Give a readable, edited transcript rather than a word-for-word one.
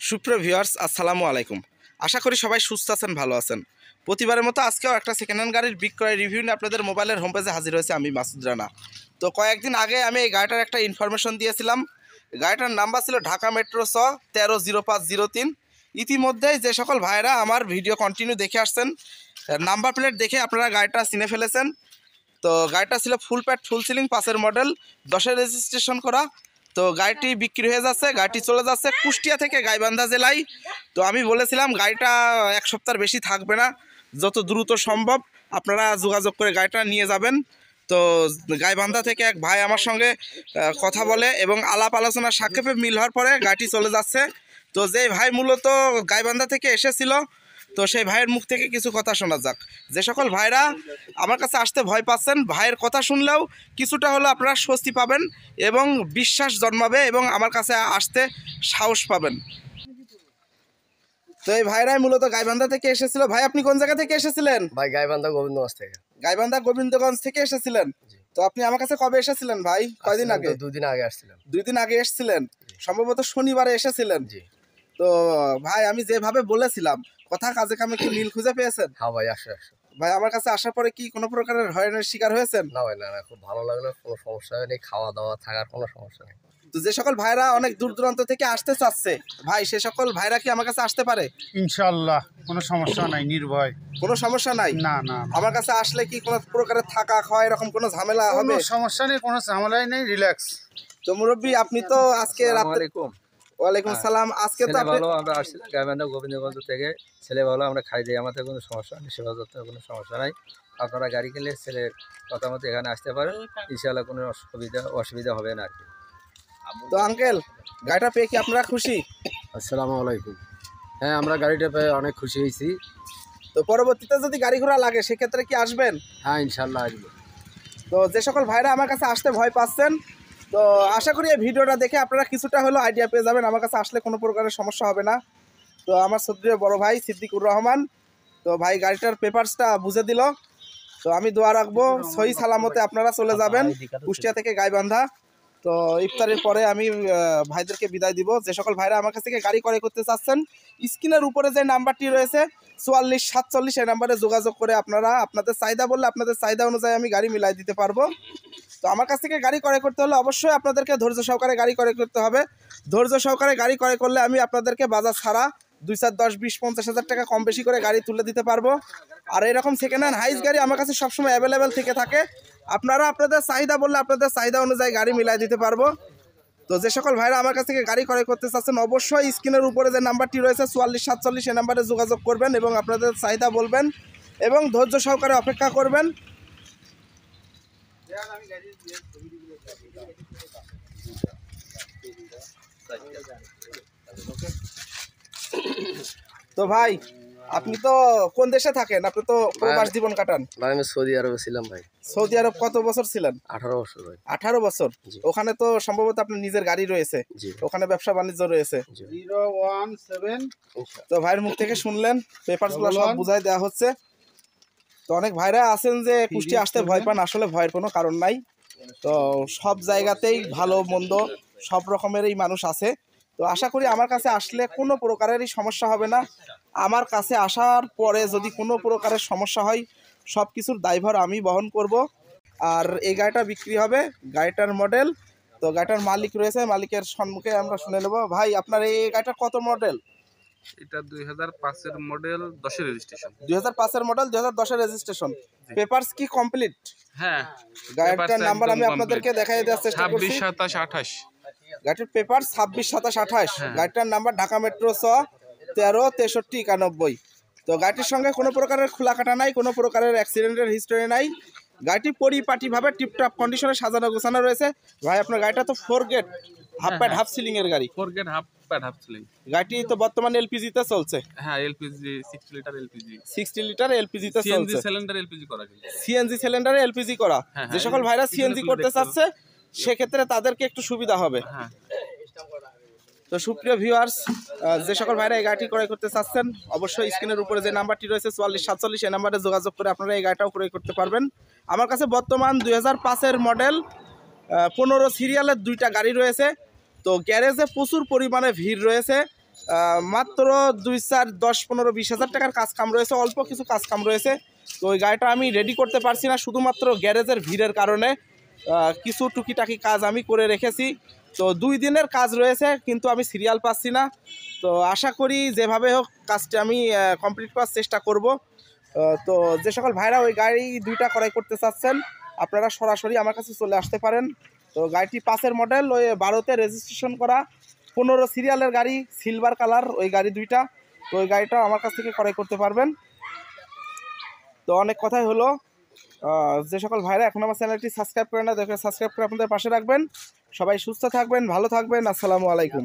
সুপ্রিয় ভিউয়ার্স, আসসালামু আলাইকুম। আশা করি সবাই সুস্থ আছেন, ভালো আছেন। প্রতিবারের মতো আজকেও একটা সেকেন্ড হ্যান্ড গাড়ির বিক্রয় রিভিউ নিয়ে আপনাদের মোবাইলের হোম পেজে হাজির হয়েছে আমি মাসুদ রানা। তো কয়েকদিন আগে আমি এই গাড়িটার একটা ইনফরমেশন দিয়েছিলাম। গাড়িটার নাম্বার ছিল ঢাকা মেট্রো 130503। ইতিমধ্যেই যে সকল ভাইরা আমার ভিডিও কন্টিনিউ দেখে আসছেন, নাম্বার প্লেট দেখে আপনারা গাড়িটা চিনে ফেলেছেন। তো গাড়িটা ছিল ফুল প্যাড ফুল সিলিং 5-এর মডেল, 10-এর রেজিস্ট্রেশন করা। তো গাড়িটি বিক্রি হয়ে যাচ্ছে, গাড়িটি চলে যাচ্ছে কুষ্টিয়া থেকে গাইবান্ধা জেলায়। তো আমি বলেছিলাম গাড়িটা এক সপ্তাহের বেশি থাকবে না, যত দ্রুত সম্ভব আপনারা যোগাযোগ করে গাড়িটা নিয়ে যাবেন। তো গাইবান্ধা থেকে এক ভাই আমার সঙ্গে কথা বলে এবং আলাপ আলোচনার সাক্ষেপে মিল হওয়ার পরে গাড়িটি চলে যাচ্ছে। তো যে ভাই মূলত গাইবান্ধা থেকে এসেছিল, তো সেই ভাইয়ের মুখ থেকে কিছু কথা শোনা যাক। যে সকল ভাইরা আমার কাছে আসতে ভয় পাচ্ছেন, ভাইয়ের কথা শুনলেও কিছুটা হলো আপনারা স্বস্তি পাবেন এবং বিশ্বাস জন্মাবে এবং আমার কাছে আসতে সাহস পাবেন। তো এই ভাইরাই মূলত গাইবান্ধা থেকে এসেছিল। ভাই, আপনি কোন জায়গা থেকে এসেছিলেন? ভাই গাইবান্ধা গোবিন্দগঞ্জ থেকে। গাইবান্ধা গোবিন্দগঞ্জ থেকে এসেছিলেন। তো আপনি আমার কাছে কবে এসেছিলেন ভাই? কয়দিন আগে? 2 দিন আগে আসছিলাম। 2 দিন আগে এসেছিলেন, সম্ভবত শনিবারে এসেছিলেন। জি। তো ভাই, আমি যেভাবে বলেছিলাম কথা কাজে কামে কি মিল খুঁজে পেয়েছেন? হ্যাঁ ভাই, 100 ভাই, আমার কাছে আসার পরে কি কোনো প্রকারের হয়রানির শিকার হয়েছেন? না ভাই, না, খুব ভালো লাগলো, কোনো সমস্যা হয়নি, খাওয়া দাওয়া থাকার কোনো সমস্যা নেই। তো যে সকল ভাইরা অনেক দূর দূরান্ত থেকে আসতে চাচ্ছে ভাই, সে সকল ভাইরা কি আমার কাছে আসতে পারে? ইনশাআল্লাহ কোনো সমস্যা নাই, নির্ভয়। কোনো সমস্যা নাই? না না, আমার কাছে আসলে কি কোনো প্রকারের থাকা খাওয়া এরকম কোনো ঝামেলা হবে? কোনো সমস্যা নেই, কোনো ঝামেলাই নেই, রিল্যাক্স। তো মুরব্বী, আপনি তো আজকে রাতে। ওয়ালাইকুম সালাম। আজকে তো আপনি ভালো, আমরা আসছি গাইবান্ধা গোবিন্দগঞ্জ থেকে। ছেলে ভালো, আমরা খাই দিই, আমাদের কোনো সমস্যা নেই, সেবা যত্নের কোনো সমস্যা নাই। আপনারা গাড়ি কিনলে ছেলের কথা মতো এখানে আসতে পারেন, ইনশাআল্লাহ কোনো অসুবিধা হবে না আর কি। তো আঙ্কেল, গাড়িটা পেয়ে কি আপনারা খুশি? আসসালামু আলাইকুম। হ্যাঁ, আমরা গাড়িটা পেয়ে অনেক খুশি হয়েছি। তো পরবর্তীতে যদি গাড়ি ঘোড়া লাগে সেক্ষেত্রে কি আসবেন? হ্যাঁ, ইনশাআল্লাহ আসবো। তো যে সকল ভাইরা আমার কাছে আসতে ভয় পাচ্ছেন, তো আশা করি এই ভিডিওটা দেখে আপনারা কিছুটা হলেও আইডিয়া পেয়ে যাবেন, আমার কাছে আসলে কোনো প্রকারের সমস্যা হবে না। তো আমার শ্রদ্ধেয় বড় ভাই সিদ্দিকুর রহমান, তো ভাই গাড়িটার পেপারসটা বুঝে দিল। তো আমি দোয়া রাখবো সহি সালামতে আপনারা চলে যাবেন কুষ্টিয়া থেকে গাইবান্ধা। তো ইফতারের পরে আমি ভাইদেরকে বিদায় দিব। যে সকল ভাইরা আমার কাছ থেকে গাড়ি ক্রয় করতে চাচ্ছেন, স্ক্রিনের উপরে যে নাম্বারটি রয়েছে 4447, এই নাম্বারে যোগাযোগ করে আপনারা আপনাদের চাহিদা বললে আপনাদের চাহিদা অনুযায়ী আমি গাড়ি মিলাই দিতে পারবো। তো আমার কাছ থেকে গাড়ি ক্রয় করতে হলে অবশ্যই আপনাদেরকে ধৈর্য সহকারে গাড়ি ক্রয় করতে হবে। ধৈর্য সহকারে গাড়ি ক্রয় করলে আমি আপনাদেরকে বাজার ছাড়া 2, 4, 10, 20, 50 হাজার টাকা কম বেশি করে গাড়ি তুলে দিতে পারবো। আর এরকম সেকেন্ড হ্যান্ড হাইস গাড়ি আমার কাছে সবসময় অ্যাভেলেবেল থেকে থাকে। আপনারা আপনাদের চাহিদা বললে আপনাদের চাহিদা অনুযায়ী গাড়ি মিলাই দিতে পারবো। তো যে সকল ভাইরা আমার কাছ থেকে গাড়ি ক্রয় করতে চাচ্ছেন, অবশ্যই স্ক্রিনের উপরে যে নাম্বারটি রয়েছে 4447, এই নাম্বারে যোগাযোগ করবেন এবং আপনাদের চাহিদা বলবেন এবং ধৈর্য সহকারে অপেক্ষা করবেন। তো ভাই, আপনি তো কোন দেশে থাকেন? আপনি তো প্রবাস জীবন কাটান। ভাই আমি সৌদি আরবে ছিলাম ভাই। সৌদি আরব কত বছর ছিলেন? 18 বছর ভাই। 18 বছর। ওখানে তো সম্ভবত আপনার নিজের গাড়ি রয়েছে, ওখানে ব্যবসা বাণিজ্য রয়েছে। 017। তো ভাইয়ের মুখ থেকে শুনলেন, পেপারসগুলো সব বুঝাই দেওয়া হচ্ছে। তো অনেক ভাইরা আছেন যে কুষ্টিয়া আসতে ভয় পান, আসলে ভয়ের কোনো কারণ নাই। তো সব জায়গাতেই ভালো মন্দ সব রকমেরই মানুষ আছে। তো আশা করি আমার কাছে আসলে কোনো প্রকারেরই সমস্যা হবে না। আমার কাছে আসার পরে যদি কোনো প্রকারের সমস্যা হয়, সব কিছুর দায়ভার আমি বহন করব। আর এই গাড়িটা বিক্রি হবে, গাড়িটার মডেল। তো গাড়িটার মালিক রয়েছে, মালিকের সম্মুখে আমরা শুনে নেব। ভাই, আপনার এই গাড়িটা কত মডেল? এটা 2005-এর মডেল, 10-এর রেজিস্ট্রেশন। 2005-এর মডেল, 2010-এর রেজিস্ট্রেশন। পেপারস কি কমপ্লিট? হ্যাঁ, গাড়িটার নাম্বার আমি আপনাদেরকে দেখাই দেওয়ার চেষ্টা করছি। 26, 27, 28। গাড়ির পেপার 26, 27, 28। গাড়িটার নাম্বার ঢাকা মেট্রো 136391। তো গাড়িটির সঙ্গে কোনো প্রকারের খোলা কাটা নাই, কোনো প্রকারের অ্যাক্সিডেন্টের হিস্টোরি নাই। গাড়িটি পরিপাটিভাবে টিপটপ কন্ডিশনে সাজানো গোছানো রয়েছে। ভাই, আপনার গাড়িটা তো 4 gate half pad half ceiling এর গাড়ি। 4 gate half pad half ceiling. গাড়িটি তো বর্তমানে এলপিজি তে চলছে। হ্যাঁ, LPG 60 litre LPG. 60 litre LPG তে চলছে। সিএনজি সিলিন্ডার এলপিজি করা গেল। সিএনজি সিলিন্ডারে এলপিজি করা। যে সকল ভাইরা সিএনজি করতে চাচ্ছে সেক্ষেত্রে তাদেরকে একটু সুবিধা হবে। হ্যাঁ। তো সুপ্রিয় ভিউয়ার্স, যে সকল ভাইরা এই গাড়িটি ক্রয় করতে চাচ্ছেন, অবশ্যই স্ক্রিনের উপরে যে নাম্বারটি রয়েছে 4447, এই নাম্বারে যোগাযোগ করে আপনারা এই গাড়িটাও ক্রয় করতে পারবেন। আমার কাছে বর্তমান 2005-এর মডেল 15 সিরিয়ালের 2টা গাড়ি রয়েছে। তো গ্যারেজে প্রচুর পরিমাণে ভিড় রয়েছে। মাত্র 2-4-10-15-20 হাজার টাকার কাজ কাম রয়েছে, অল্প কিছু কাজ কাম রয়েছে। তো ওই গাড়িটা আমি রেডি করতে পারছি না শুধুমাত্র গ্যারেজের ভিড়ের কারণে। কিছু টুকিটাকি কাজ আমি করে রেখেছি, তো 2 দিনের কাজ রয়েছে কিন্তু আমি সিরিয়াল পাচ্ছি না। তো আশা করি যেভাবে হোক কাজটি আমি কমপ্লিট করার চেষ্টা করব। তো যে সকল ভাইরা ওই গাড়ি 2টা ক্রয় করতে চাচ্ছেন আপনারা সরাসরি আমার কাছে চলে আসতে পারেন। তো গাড়িটি 5-এর মডেল, ওই 12তে রেজিস্ট্রেশন করা, 15 সিরিয়ালের গাড়ি, সিলভার কালার ওই গাড়ি 2টা। তো ওই গাড়িটা আমার কাছ থেকে ক্রয় করতে পারবেন। তো অনেক কথাই হলো, যে সকল ভাইরা এখন আমার চ্যানেলটি সাবস্ক্রাইব করেন না, দেখে সাবস্ক্রাইব করে আপনাদের পাশে রাখবেন। সবাই সুস্থ থাকবেন, ভালো থাকবেন। আসসালামু আলাইকুম।